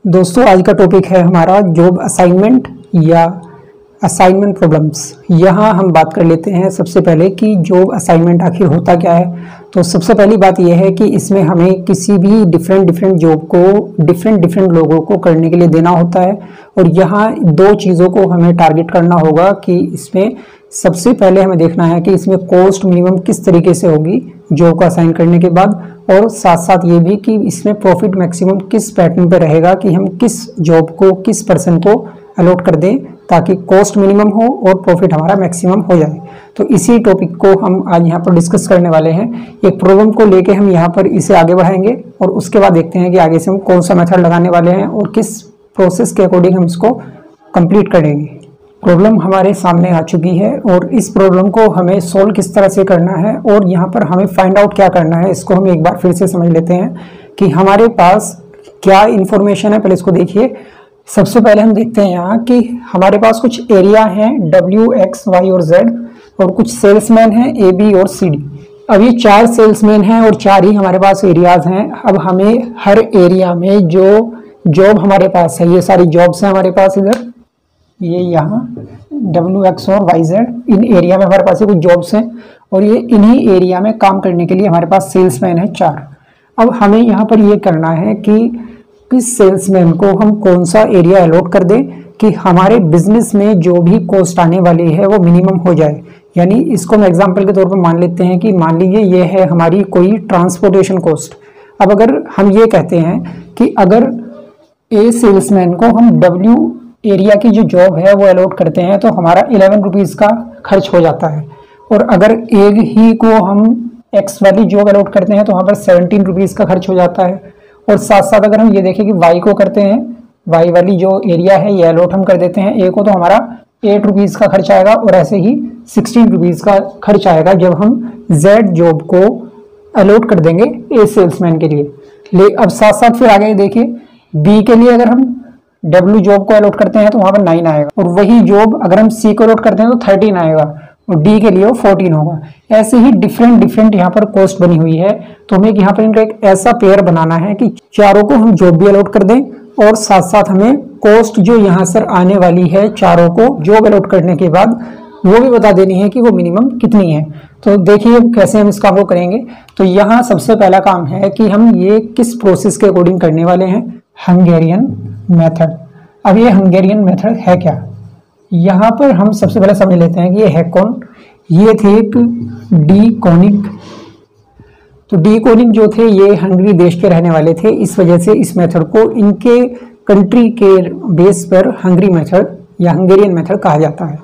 दोस्तों आज का टॉपिक है हमारा जॉब असाइनमेंट या असाइनमेंट प्रॉब्लम्स। यहाँ हम बात कर लेते हैं सबसे पहले कि जॉब असाइनमेंट आखिर होता क्या है। तो सबसे पहली बात यह है कि इसमें हमें किसी भी डिफरेंट जॉब को डिफरेंट लोगों को करने के लिए देना होता है और यहाँ दो चीज़ों को हमें टारगेट करना होगा कि इसमें सबसे पहले हमें देखना है कि इसमें कॉस्ट मिनिमम किस तरीके से होगी जॉब को असाइन करने के बाद, और साथ साथ ये भी कि इसमें प्रॉफिट मैक्सिमम किस पैटर्न पे रहेगा कि हम किस जॉब को किस पर्सन को अलॉट कर दें ताकि कॉस्ट मिनिमम हो और प्रॉफिट हमारा मैक्सिमम हो जाए। तो इसी टॉपिक को हम आज यहाँ पर डिस्कस करने वाले हैं। एक प्रॉब्लम को लेके हम यहाँ पर इसे आगे बढ़ाएंगे और उसके बाद देखते हैं कि आगे से हम कौन सा मेथड लगाने वाले हैं और किस प्रोसेस के अकॉर्डिंग हम इसको कंप्लीट करेंगे। प्रॉब्लम हमारे सामने आ चुकी है और इस प्रॉब्लम को हमें सॉल्व किस तरह से करना है और यहाँ पर हमें फाइंड आउट क्या करना है, इसको हम एक बार फिर से समझ लेते हैं कि हमारे पास क्या इंफॉर्मेशन है। पहले इसको देखिए। सबसे पहले हम देखते हैं यहाँ कि हमारे पास कुछ एरिया हैं W, X, Y और Z और कुछ सेल्समैन हैं A, B और C, D। अब ये 4 सेल्समैन हैं और 4 ही हमारे पास एरियाज हैं। अब हमें हर एरिया में जो जॉब हमारे पास है, ये सारी जॉब्स हैं हमारे पास, इधर ये यहाँ W, X और Y, Z, इन एरिया में हमारे पास कुछ जॉब्स हैं और ये इन्हीं एरिया में काम करने के लिए हमारे पास सेल्समैन है 4। अब हमें यहाँ पर ये करना है कि किस सेल्समैन को हम कौन सा एरिया अलॉट कर दें कि हमारे बिजनेस में जो भी कॉस्ट आने वाली है वो मिनिमम हो जाए। यानी इसको हम एग्जाम्पल के तौर पर मान लेते हैं कि मान लीजिए ये है हमारी कोई ट्रांसपोर्टेशन कॉस्ट। अब अगर हम ये कहते हैं कि अगर ए सेल्समैन को हम W एरिया की जो जॉब है वो अलॉट करते हैं तो हमारा 11 रुपीज़ का खर्च हो जाता है, और अगर एक ही को हम X वाली जॉब अलॉट करते हैं तो वहाँ पर 17 रुपीज़ का खर्च हो जाता है। और साथ साथ अगर हम ये देखें कि Y को करते हैं, Y वाली जो एरिया है ये अलॉट हम कर देते हैं A को, तो हमारा 8 रुपीज़ का खर्च आएगा और ऐसे ही 16 रुपीज़ का खर्च आएगा जब हम Z जॉब को अलॉट कर देंगे A सेल्समैन के लिए। अब साथ साथ फिर आगे देखिए B के लिए अगर हम W जॉब को अलॉट करते हैं तो वहाँ पर 9 आएगा, और वही जॉब अगर हम C को अलॉट करते हैं तो 13 आएगा और D के लिए वो 14 होगा। ऐसे ही डिफरेंट यहाँ पर कॉस्ट बनी हुई है। तो हमें यहाँ पर इनका एक ऐसा पेयर बनाना है कि चारों को हम जॉब भी अलॉट कर दें और साथ साथ हमें कॉस्ट जो यहाँ सर आने वाली है चारों को जॉब अलॉट करने के बाद वो भी बता देनी है कि वो मिनिमम कितनी है। तो देखिए कैसे हम इस काम को करेंगे। तो यहाँ सबसे पहला काम है कि हम ये किस प्रोसेस के अकॉर्डिंग करने वाले हैं, हंगेरियन मेथड। अब ये हंगेरियन मेथड है क्या, यहाँ पर हम सबसे पहले समझ लेते हैं कि ये है कौन। ये थे एक डी कोनिक। तो डी कोनिक जो थे ये हंगरी देश के रहने वाले थे, इस वजह से इस मेथड को इनके कंट्री के बेस पर हंगरी मेथड या हंगेरियन मेथड कहा जाता है।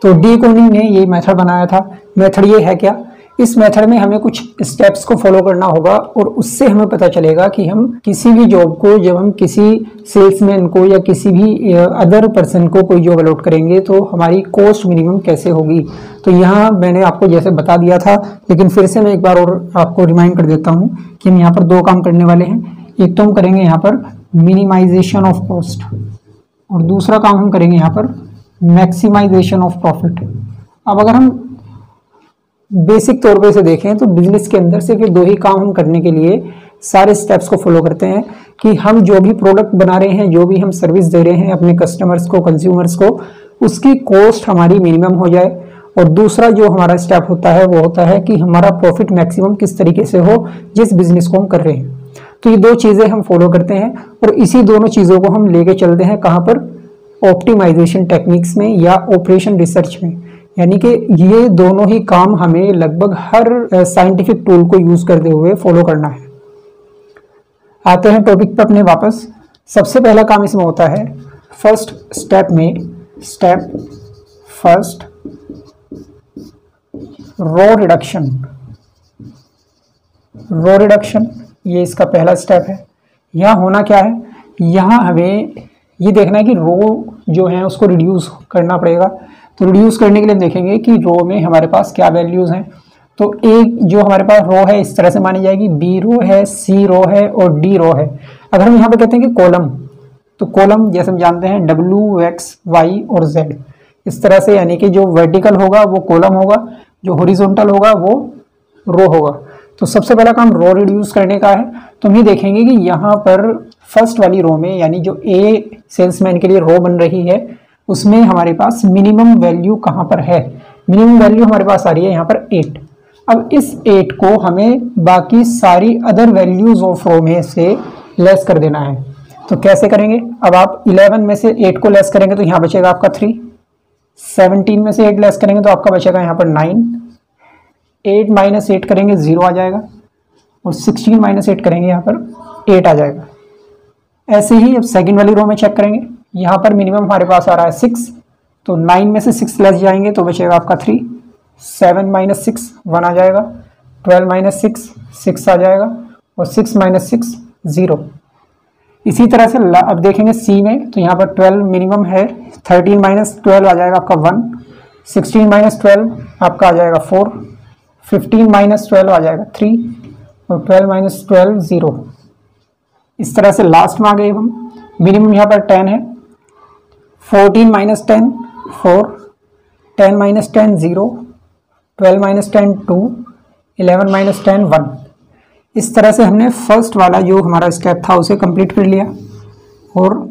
तो डी कोनिक ने ये मेथड बनाया था। मेथड ये है क्या, इस मेथड में हमें कुछ स्टेप्स को फॉलो करना होगा और उससे हमें पता चलेगा कि हम किसी भी जॉब को, जब हम किसी सेल्समैन को या किसी भी अदर पर्सन को कोई जॉब अलॉट करेंगे तो हमारी कॉस्ट मिनिमम कैसे होगी। तो यहाँ मैंने आपको जैसे बता दिया था, लेकिन फिर से मैं एक बार और आपको रिमाइंड कर देता हूँ कि हम यहाँ पर 2 काम करने वाले हैं। एक तो हम करेंगे यहाँ पर मिनिमाइजेशन ऑफ कॉस्ट और दूसरा काम हम करेंगे यहाँ पर मैक्सिमाइजेशन ऑफ प्रॉफिट। अब अगर हम बेसिक तौर पे इसे देखें तो बिजनेस के अंदर सिर्फ 2 ही काम हम करने के लिए सारे स्टेप्स को फॉलो करते हैं कि हम जो भी प्रोडक्ट बना रहे हैं, जो भी हम सर्विस दे रहे हैं अपने कस्टमर्स को, कंज्यूमर्स को, उसकी कॉस्ट हमारी मिनिमम हो जाए। और दूसरा जो हमारा स्टेप होता है वो होता है कि हमारा प्रॉफिट मैक्सिमम किस तरीके से हो जिस बिजनेस को हम कर रहे हैं। तो ये 2 चीज़ें हम फॉलो करते हैं और इसी दोनों चीज़ों को हम लेके चलते हैं कहाँ पर, ऑप्टिमाइजेशन टेक्निक्स में या ऑपरेशन रिसर्च में। यानी कि ये दोनों ही काम हमें लगभग हर साइंटिफिक टूल को यूज करते हुए फॉलो करना है। आते हैं टॉपिक पर अपने वापस। सबसे पहला काम इसमें होता है फर्स्ट स्टेप में, step first row reduction. Row reduction ये इसका पहला स्टेप है। यहाँ होना क्या है, यहाँ हमें ये देखना है कि रो जो है उसको रिड्यूस करना पड़ेगा। तो रिड्यूस करने के लिए हम देखेंगे कि रो में हमारे पास क्या वैल्यूज हैं। तो एक जो हमारे पास रो है इस तरह से मानी जाएगी, बी रो है, सी रो है और डी रो है। अगर हम यहाँ पे कहते हैं कि कॉलम, तो कॉलम जैसे हम जानते हैं W, X, Y और Z इस तरह से, यानी कि जो वर्टिकल होगा वो कॉलम होगा, जो हॉरिजॉन्टल होगा वो रो होगा। तो सबसे पहला काम रो रिड्यूस करने का है। तो हम ये देखेंगे कि यहाँ पर फर्स्ट वाली रो में, यानी जो ए सेल्समैन के लिए रो बन रही है, उसमें हमारे पास मिनिमम वैल्यू कहाँ पर है? मिनिमम वैल्यू हमारे पास आ रही है यहाँ पर 8। अब इस 8 को हमें बाकी सारी अदर वैल्यूज ऑफ रो में से लेस कर देना है। तो कैसे करेंगे? अब आप 11 में से 8 को लेस करेंगे तो यहाँ बचेगा आपका 3, 17 में से 8 लेस करेंगे तो आपका बचेगा यहाँ पर 9, 8 माइनस 8 करेंगे 0 आ जाएगा, और 16 माइनस 8 करेंगे यहाँ पर 8 आ जाएगा। ऐसे ही अब सेकंड वाली रो में चेक करेंगे, यहाँ पर मिनिमम हमारे पास आ रहा है 6, तो 9 में से 6 लेस जाएंगे तो बचेगा आपका 3, 7 माइनस 6 1 आ जाएगा, 12 माइनस 6 6 आ जाएगा, और 6 माइनस 6 0। इसी तरह से अब देखेंगे सी में, तो यहाँ पर 12 मिनिमम है, 13 माइनस 12 आ जाएगा आपका 1, 16 माइनस 12 आपका आ जाएगा 4, 15 माइनस 12 आ जाएगा 3, और 12 माइनस 12 0। इस तरह से लास्ट में आ गए हम। मिनिमम यहाँ पर 10 है, 14 माइनस 10 4, 10 माइनस 10 0, 12 माइनस 10 2, 11 माइनस 10 1। इस तरह से हमने फर्स्ट वाला जो हमारा स्टेप था उसे कंप्लीट कर लिया, और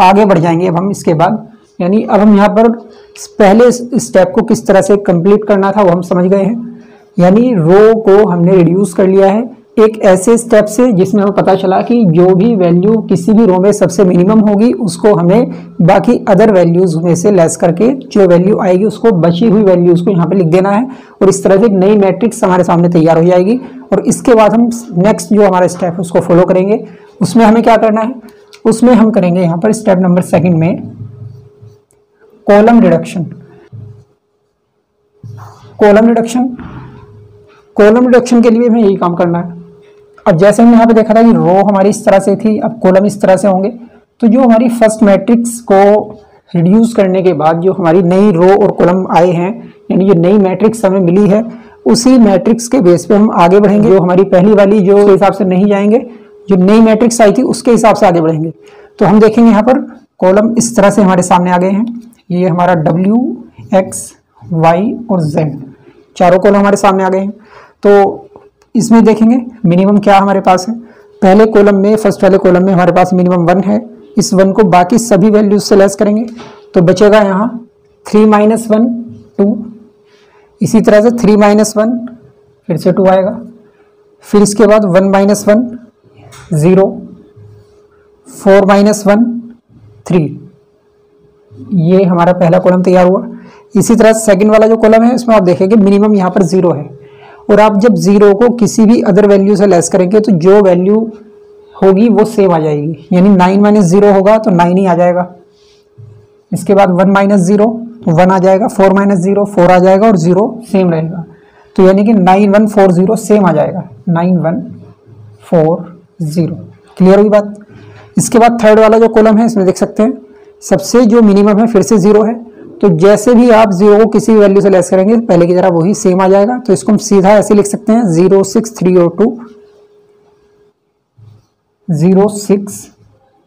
आगे बढ़ जाएंगे अब हम इसके बाद। यानी अब हम यहाँ पर पहले स्टेप को किस तरह से कंप्लीट करना था वो हम समझ गए हैं। यानी रो को हमने रिड्यूस कर लिया है एक ऐसे स्टेप से जिसमें हमें पता चला कि जो भी वैल्यू किसी भी रो में सबसे मिनिमम होगी उसको हमें बाकी अदर वैल्यूज में से लेस करके जो वैल्यू आएगी उसको बची हुई वैल्यूज को यहाँ पे लिख देना है, और इस तरह से एक नई मैट्रिक्स हमारे सामने तैयार हो जाएगी। और इसके बाद हम नेक्स्ट जो हमारा स्टेप है उसको फॉलो करेंगे। उसमें हमें क्या करना है? उसमें हम करेंगे यहाँ पर स्टेप नंबर 2 में कॉलम रिडक्शन। कॉलम रिडक्शन के लिए हमें यही काम करना है। अब जैसे हमने यहाँ पे देखा था कि रो हमारी इस तरह से थी, अब कॉलम इस तरह से होंगे। तो जो हमारी फर्स्ट मैट्रिक्स को रिड्यूस करने के बाद जो हमारी नई रो और कॉलम आए हैं, यानी जो नई मैट्रिक्स हमें मिली है, उसी मैट्रिक्स के बेस पे हम आगे बढ़ेंगे। जो हमारी पहली वाली जो हिसाब से नहीं जाएंगे, जो नई मैट्रिक्स आई थी उसके हिसाब से आगे बढ़ेंगे। तो हम देखेंगे यहाँ पर कॉलम इस तरह से हमारे सामने आ गए हैं। ये हमारा W, X, Y और Z चारों कॉलम हमारे सामने आ गए हैं। तो इसमें देखेंगे मिनिमम क्या हमारे पास है। पहले कॉलम में, फर्स्ट वाले कॉलम में हमारे पास मिनिमम 1 है। इस 1 को बाकी सभी वैल्यूज से लेस करेंगे तो बचेगा यहाँ 3 माइनस 1 2। इसी तरह से 3 माइनस 1 फिर से 2 आएगा, फिर इसके बाद 1 माइनस 1 0, 4 माइनस 1 3। ये हमारा पहला कॉलम तैयार हुआ। इसी तरह सेकंड वाला जो कॉलम है इसमें आप देखेंगे मिनिमम यहाँ पर 0 है, और आप जब 0 को किसी भी अदर वैल्यू से लेस करेंगे तो जो वैल्यू होगी वो सेम आ जाएगी। यानी 9 माइनस 0 होगा तो 9 ही आ जाएगा। इसके बाद 1 माइनस 0 तो 1 आ जाएगा, 4 माइनस 0 4 आ जाएगा, और 0 सेम रहेगा। तो यानी कि 9140 सेम आ जाएगा, 9140। क्लियर हुई बात? इसके बाद थर्ड वाला जो कॉलम है इसमें देख सकते हैं सबसे जो मिनिमम है फिर से 0 है। तो जैसे भी आप 0 को किसी वैल्यू से लेस करेंगे पहले की तरह वही सेम आ जाएगा। तो इसको हम सीधा ऐसे लिख सकते हैं 0 6 3 और 2, 0 6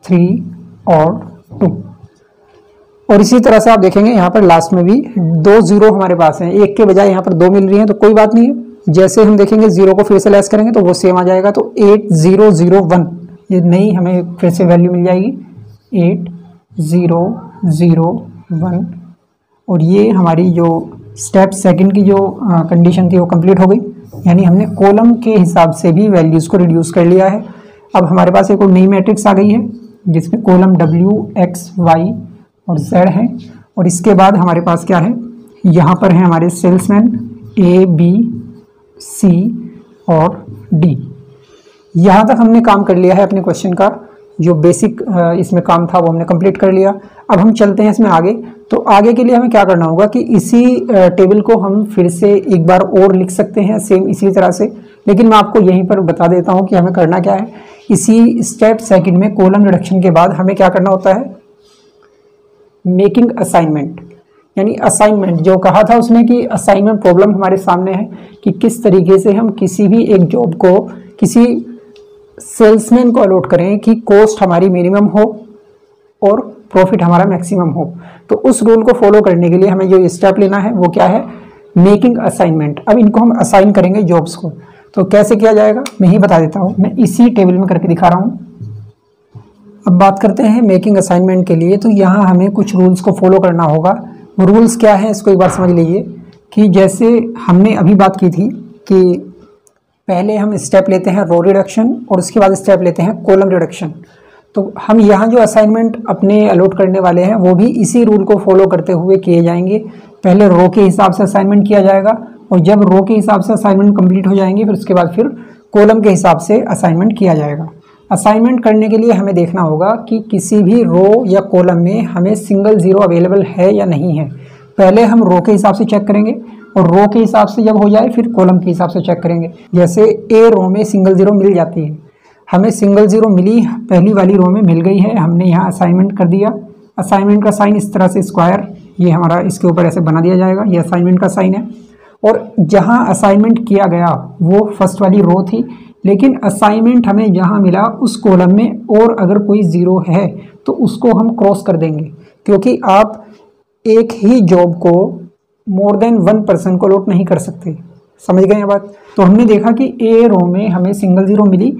3 और 2। और इसी तरह से आप देखेंगे यहाँ पर लास्ट में भी 2 0 हमारे पास हैं, एक के बजाय यहाँ पर 2 मिल रही हैं, तो कोई बात नहीं है। जैसे हम देखेंगे 0 को फिर से लेस करेंगे तो वो सेम आ जाएगा। तो 8 0 0 1 ये नई हमें फिर से वैल्यू मिल जाएगी, 8 0 0 1। और ये हमारी जो स्टेप सेकंड की जो कंडीशन थी वो कंप्लीट हो गई। यानी हमने कॉलम के हिसाब से भी वैल्यूज़ को रिड्यूस कर लिया है। अब हमारे पास एक और नई मैट्रिक्स आ गई है जिसमें कॉलम W, X, Y और Z है। और इसके बाद हमारे पास क्या है, यहाँ पर है हमारे सेल्समैन A, B, C और D। यहाँ तक हमने काम कर लिया है अपने क्वेश्चन का। जो बेसिक इसमें काम था वो हमने कंप्लीट कर लिया। अब हम चलते हैं इसमें आगे। तो आगे के लिए हमें क्या करना होगा कि इसी टेबल को हम फिर से एक बार और लिख सकते हैं सेम इसी तरह से, लेकिन मैं आपको यहीं पर बता देता हूं कि हमें करना क्या है। इसी स्टेप सेकंड में कॉलम रिडक्शन के बाद हमें क्या करना होता है, मेकिंग असाइनमेंट। यानी असाइनमेंट जो कहा था उसने कि असाइनमेंट प्रॉब्लम हमारे सामने है कि किस तरीके से हम किसी भी एक जॉब को किसी सेल्समैन को अलॉट करें कि कॉस्ट हमारी मिनिमम हो और प्रॉफिट हमारा मैक्सिमम हो। तो उस रूल को फॉलो करने के लिए हमें जो स्टेप लेना है वो क्या है, मेकिंग असाइनमेंट। अब इनको हम असाइन करेंगे जॉब्स को। तो कैसे किया जाएगा मैं ही बता देता हूँ। मैं इसी टेबल में करके दिखा रहा हूँ। अब बात करते हैं मेकिंग असाइनमेंट के लिए। तो यहाँ हमें कुछ रूल्स को फॉलो करना होगा। वो रूल्स क्या है इसको एक बार समझ लीजिए कि जैसे हमने अभी बात की थी कि पहले हम स्टेप लेते हैं रो रिडक्शन और उसके बाद स्टेप लेते हैं कॉलम रिडक्शन। तो हम यहाँ जो असाइनमेंट अपने अलॉट करने वाले हैं वो भी इसी रूल को फॉलो करते हुए किए जाएंगे। पहले रो के हिसाब से असाइनमेंट किया जाएगा और जब रो के हिसाब से असाइनमेंट कंप्लीट हो जाएंगे फिर उसके बाद फिर कॉलम के हिसाब से असाइनमेंट किया जाएगा। असाइनमेंट करने के लिए हमें देखना होगा कि किसी भी रो या कॉलम में हमें सिंगल ज़ीरो अवेलेबल है या नहीं है। पहले हम रो के हिसाब से चेक करेंगे और रो के हिसाब से जब हो जाए फिर कॉलम के हिसाब से चेक करेंगे। जैसे ए रो में सिंगल ज़ीरो मिल जाती है, हमें सिंगल ज़ीरो मिली, पहली वाली रो में मिल गई है, हमने यहाँ असाइनमेंट कर दिया। असाइनमेंट का साइन इस तरह से स्क्वायर ये हमारा इसके ऊपर ऐसे बना दिया जाएगा, ये असाइनमेंट का साइन है। और जहाँ असाइनमेंट किया गया वो फर्स्ट वाली रो थी, लेकिन असाइनमेंट हमें जहाँ मिला उस कॉलम में और अगर कोई ज़ीरो है तो उसको हम क्रॉस कर देंगे, क्योंकि आप एक ही जॉब को मोर देन वन पर्सन को अलॉट नहीं कर सकते। समझ गए ये बात? तो हमने देखा कि ए रो में हमें सिंगल ज़ीरो मिली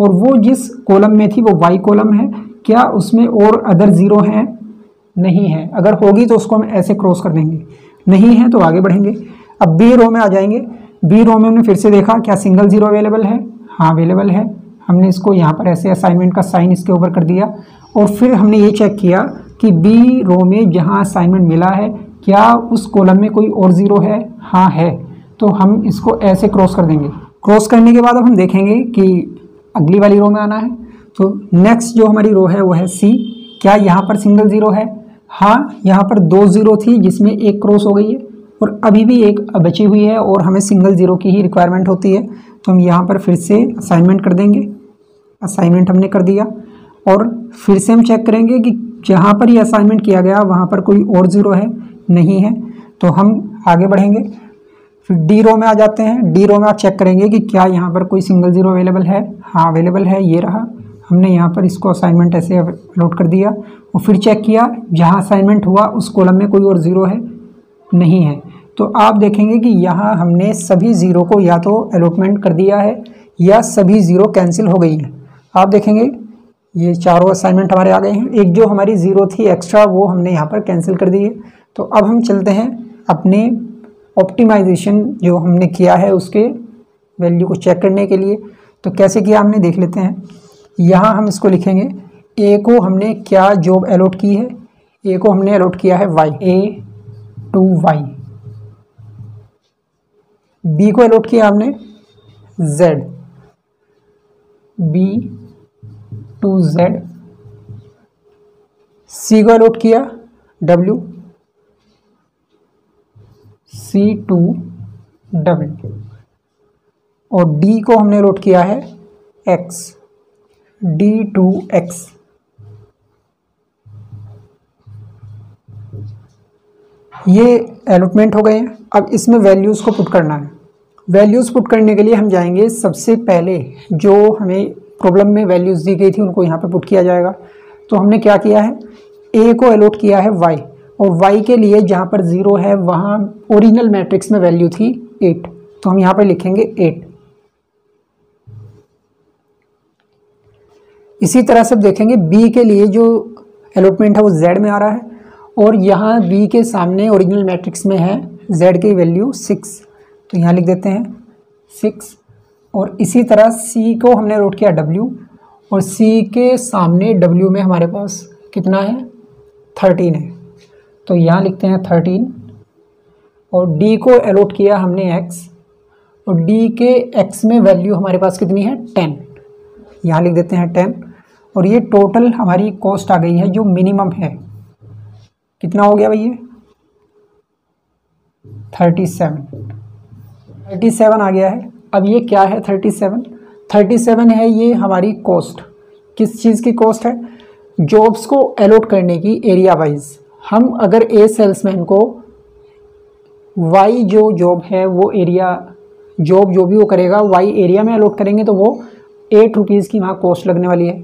और वो जिस कॉलम में थी वो वाई कॉलम है, क्या उसमें और अदर ज़ीरो हैं? नहीं है। अगर होगी तो उसको हम ऐसे क्रॉस कर देंगे, नहीं है तो आगे बढ़ेंगे। अब बी रो में आ जाएंगे। बी रो में हमने फिर से देखा क्या सिंगल ज़ीरो अवेलेबल है? हाँ अवेलेबल है। हमने इसको यहाँ पर ऐसे असाइनमेंट का साइन इसके ऊपर कर दिया और फिर हमने ये चेक किया कि बी रो में जहाँ असाइनमेंट मिला है क्या उस कॉलम में कोई और ज़ीरो है? हाँ है, तो हम इसको ऐसे क्रॉस कर देंगे। क्रॉस करने के बाद अब हम देखेंगे कि अगली वाली रो में आना है। तो नेक्स्ट जो हमारी रो है वो है सी। क्या यहाँ पर सिंगल ज़ीरो है? हाँ, यहाँ पर दो ज़ीरो थी जिसमें एक क्रॉस हो गई है और अभी भी एक बची हुई है और हमें सिंगल ज़ीरो की ही रिक्वायरमेंट होती है। तो हम यहाँ पर फिर से असाइनमेंट कर देंगे। असाइनमेंट हमने कर दिया और फिर से हम चेक करेंगे कि जहाँ पर ये असाइनमेंट किया गया वहाँ पर कोई और ज़ीरो है? नहीं है, तो हम आगे बढ़ेंगे। फिर डी रो में आ जाते हैं। डी रो में आप चेक करेंगे कि क्या यहाँ पर कोई सिंगल ज़ीरो अवेलेबल है? हाँ अवेलेबल है, ये रहा। हमने यहाँ पर इसको असाइनमेंट ऐसे अलॉट कर दिया और फिर चेक किया जहाँ असाइनमेंट हुआ उस कॉलम में कोई और ज़ीरो है? नहीं है। तो आप देखेंगे कि यहाँ हमने सभी ज़ीरो को या तो अलॉटमेंट कर दिया है या सभी ज़ीरो कैंसिल हो गई है। आप देखेंगे ये चारों असाइनमेंट हमारे आ गए हैं। एक जो हमारी ज़ीरो थी एक्स्ट्रा वो हमने यहाँ पर कैंसिल कर दी है। तो अब हम चलते हैं अपने ऑप्टिमाइजेशन जो हमने किया है उसके वैल्यू को चेक करने के लिए। तो कैसे किया हमने देख लेते हैं। यहाँ हम इसको लिखेंगे, ए को हमने क्या जॉब अलॉट की है? ए को हमने अलॉट किया है Y, A to Y. B को अलॉट किया हमने Z, B to Z. C को अलॉट किया डब्ल्यू, सी टू डब्ल्यू। और डी को हमने अलॉट किया है एक्स, डी टू एक्स। ये अलॉटमेंट हो गए हैं। अब इसमें वैल्यूज़ को पुट करना है। वैल्यूज़ पुट करने के लिए हम जाएंगे, सबसे पहले जो हमें प्रॉब्लम में वैल्यूज़ दी गई थी उनको यहाँ पे पुट किया जाएगा। तो हमने क्या किया है, ए को अलॉट किया है वाई और वाई के लिए जहाँ पर ज़ीरो है वहाँ ओरिजिनल मैट्रिक्स में वैल्यू थी 8, तो हम यहाँ पर लिखेंगे 8। इसी तरह से देखेंगे बी के लिए जो अलॉटमेंट है वो जेड में आ रहा है और यहाँ बी के सामने ओरिजिनल मैट्रिक्स में है जेड की वैल्यू 6, तो यहाँ लिख देते हैं 6। और इसी तरह सी को हमने अलॉट किया डब्ल्यू और सी के सामने डब्ल्यू में हमारे पास कितना है 13 है, तो यहाँ लिखते हैं 13। और डी को अलॉट किया हमने एक्स और डी के एक्स में वैल्यू हमारे पास कितनी है 10, यहाँ लिख देते हैं 10। और ये टोटल हमारी कॉस्ट आ गई है जो मिनिमम है, कितना हो गया भैया 37 आ गया है। अब ये क्या है 37 है ये हमारी कॉस्ट। किस चीज़ की कॉस्ट है? जॉब्स को अलॉट करने की एरिया वाइज। हम अगर ए सेल्समैन को वाई जो जॉब है वो एरिया जॉब जो भी वो करेगा वाई एरिया में अलॉट करेंगे तो वो 8 रुपीज़ की वहाँ कॉस्ट लगने वाली है।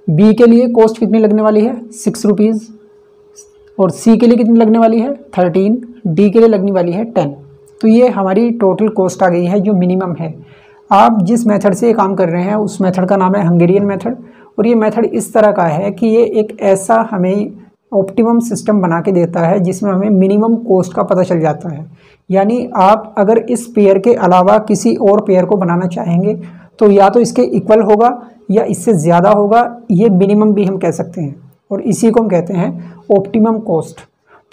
बी के लिए कॉस्ट कितनी लगने वाली है 6 रुपीज़ और सी के लिए कितनी लगने वाली है 13, डी के लिए लगने वाली है 10। तो ये हमारी टोटल कॉस्ट आ गई है जो मिनिमम है। आप जिस मेथड से काम कर रहे हैं उस मेथड का नाम है हंगेरियन मेथड और ये मेथड इस तरह का है कि ये एक ऐसा हमें ऑप्टिमम सिस्टम बना के देता है जिसमें हमें मिनिमम कॉस्ट का पता चल जाता है। यानी आप अगर इस पेयर के अलावा किसी और पेयर को बनाना चाहेंगे तो या तो इसके इक्वल होगा या इससे ज़्यादा होगा, ये मिनिमम भी हम कह सकते हैं, और इसी को हम कहते हैं ऑप्टिमम कॉस्ट।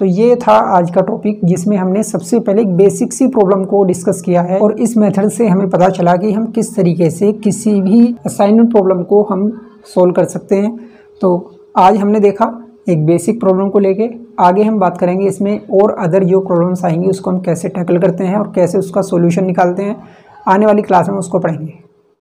तो ये था आज का टॉपिक जिसमें हमने सबसे पहले एक बेसिक सी प्रॉब्लम को डिस्कस किया है, और इस मेथड से हमें पता चला कि हम किस तरीके से किसी भी असाइनमेंट प्रॉब्लम को हम सोल्व कर सकते हैं। तो आज हमने देखा एक बेसिक प्रॉब्लम को लेके, आगे हम बात करेंगे इसमें और अदर जो प्रॉब्लम्स आएंगी उसको हम कैसे टैकल करते हैं और कैसे उसका सॉल्यूशन निकालते हैं। आने वाली क्लास में उसको पढ़ेंगे।